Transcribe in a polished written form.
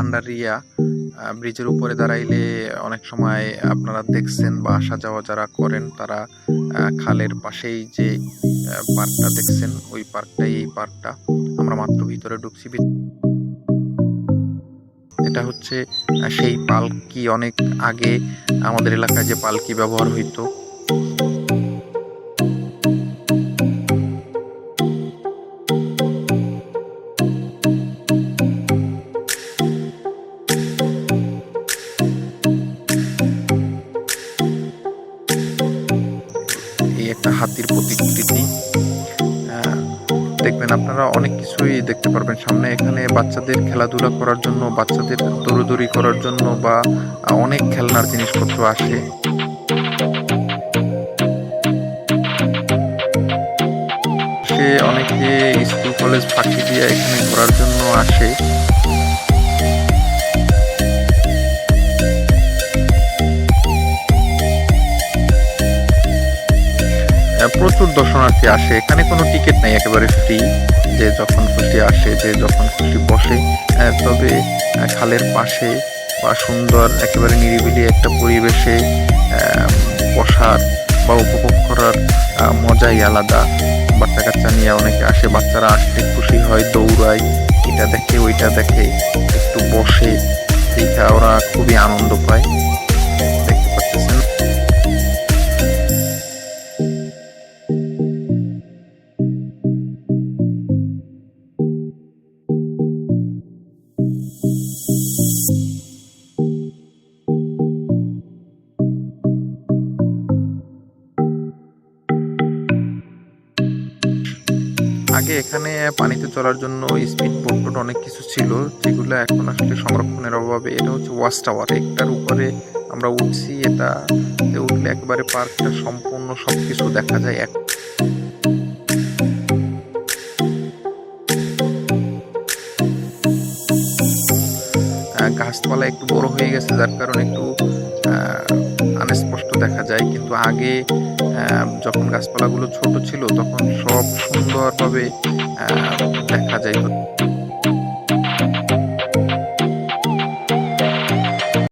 ভান্ডারিয়া ব্রিজের উপরে দাঁড়াইলে অনেক সময় আপনারা দেখছেন বা আসা যাওয়া যারা করেন তারা খালের পাশেই যে পার্কটা দেখছেন, ওই পার্কটাই এই পার্কটা। আমরা মাত্র ভিতরে ঢুকছি। এটা হচ্ছে সেই পালকি, অনেক আগে আমাদের এলাকায় যে পালকি ব্যবহার হইতো। এই একটা হাতির প্রতিকৃতি দেখবেন আপনারা, অনেক কিছুই দেখতে পারবেন সামনে। এখানে বাচ্চাদের খেলাধুলা করার জন্য, বাচ্চাদের দৌড়দৌড়ি করার জন্য বা অনেক খেলনার জিনিসপত্র আসে। সে অনেকে স্কুল কলেজ ফাঁকি দিয়ে এখানে ঘোরার জন্য আসে। প্রচুর দর্শনার্থী আসে, এখানে কোনো টিকিট নেই, একেবারে ফ্রি, যে যখন খুশি আসে, যে যখন খুশি বসে। তবে খালের পাশে বা সুন্দর একেবারে নিরিবিলি একটা পরিবেশে বসার বা উপভোগ করার মজাই আলাদা। বাচ্চা কাচ্চা নিয়ে অনেকে আসে, বাচ্চারা আসতে খুশি হয়, দৌড়ায়, এটা দেখে ওইটা দেখে, একটু বসে, এইটা ওরা খুবই আনন্দ পায়। দেখতে পাচ্ছেন। আগে এখানে পানিতে চলার জন্য স্পিড বোট অনেক কিছু ছিল, যেগুলো এখন আসলে সংরক্ষণের অভাবে। এটা হচ্ছে ওয়াচ টাওয়ার, একটার উপরে আমরা উঠছি। এটা উঠলে একেবারে পার্কটা সম্পূর্ণ সবকিছু দেখা যায়। গাছপালা একটু বড় হয়ে গেছে, যার কারণে একটু আনস্পষ্ট দেখা যায়, কিন্তু আগে যখন গাছপালাগুলো ছোট ছিল তখন সব সুন্দরভাবে দেখা যায়।